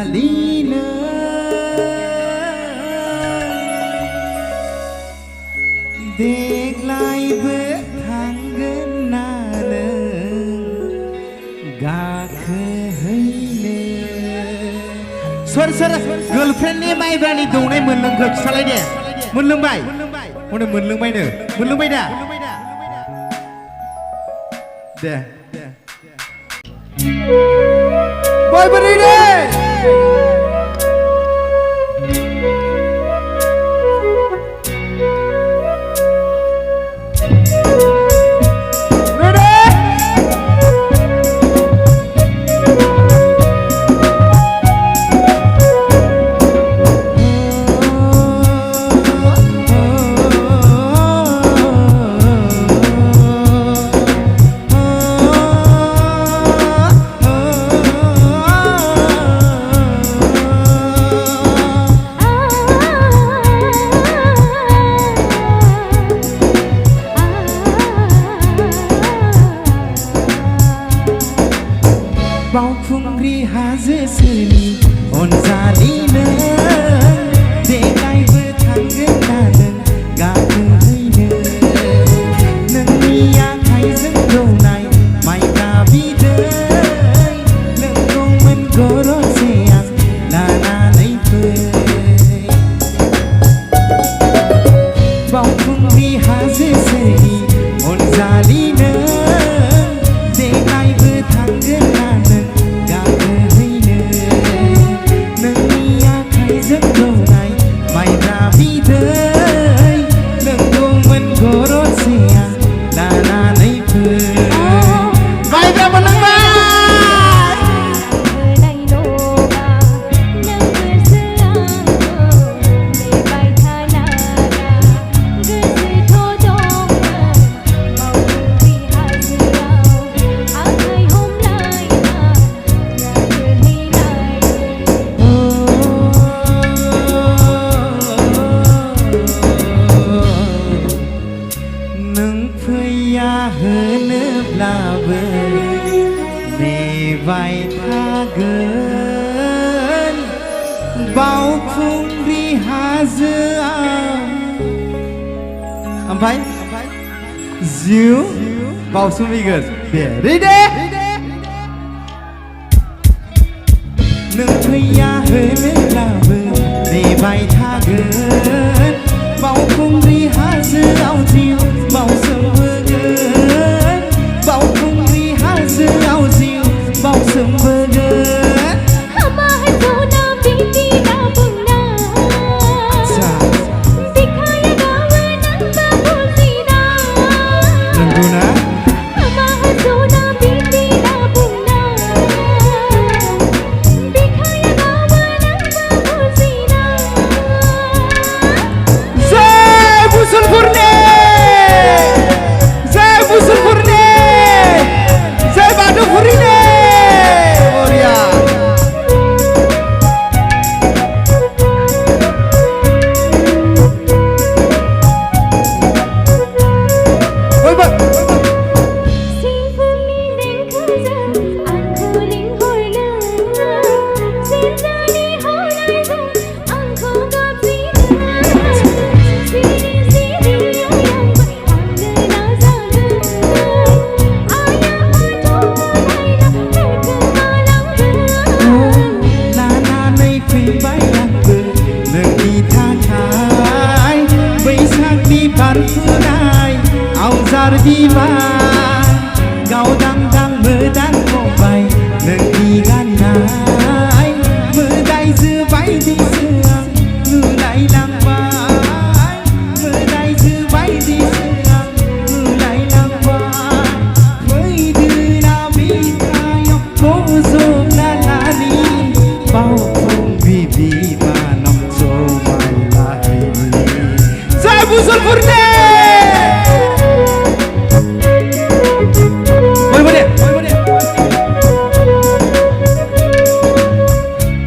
अनजालिनो देग्लायबो थांगोन ना नों गाखोहैनो सोर गर्लफ्रेन्डनि माइब्रानि दौनाय मोनलोंखो खिथालाय दे मोनलोंबाय हनै मोनलोंबायनो मोनलोंबाय दा दे बयबो रेडि बावखुंग्रि हाजो सेरनि अनजालिनो देग्लायबो थांगोन ना नों गाखोहैनो नोंनि आखाइजों दौनाय माइब्रा बिदै लोंगौमोन गरसे आं लानानै फै बावखुंग्रि हाजो सेरनि अनजालिनो देग्लायबो थांगोन ना नों गाखोहैनो नोंनि आखाइजों दौनाय माइब्रा बिदै लोंगौमोन गरसे आं लानानै फै माइब्रा मोनलोंबाय होनोब्लाबो नेबाय थागोन बावखुंग्रि हाजोआव ओमफ्राय जिउ बावसोमहैगोन दे रेडि नों फैया होनोब्लाबो नेबाय थागोन बावखुंग्रि हाजोआव जिउ बावसोमहैगोन बावखुंग्रि हाजोआव जिउ बावसोमहैगोन गावदां दां मोदां फंबाय नोंनि गाननाय मोदायजो बायदिसो आं नुलायलांबाय मोदायजो बायदिसो आं नुलायलांबाय फैदोना बिखायाव बजबना लानि बावखुंग्रि बिमानाव जमायलाहैनि जय मुसलपुरनि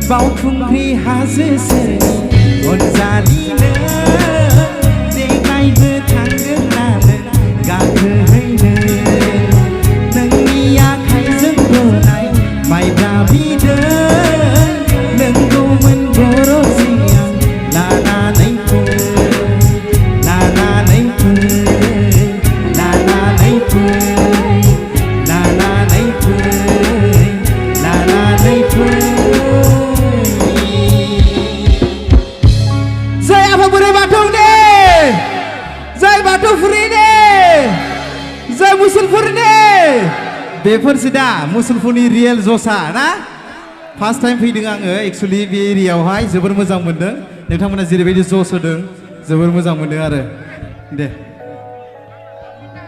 बावखुंग्रि हाजो सेरनि अनजालिनो देग्लायबो थांगोन ना नों गाखोहैनो नोंनि आखाइजों दौनाय माइब्रा बिदै लों जय आफा बोराइ बाथौनि जय बाथौफुरिनि जय मुसलपुरनि बेफोरसो दा मुसलपुरनि रियेल जसा ना फार्स्ट टाइम फैदों आङो एक्चुअलि बे एरियायावहाय जोबोर मोजां मोनदों नोंथांमोना जेरैबायदि जस होदों जोबोर मोजां मोनदों आरो दे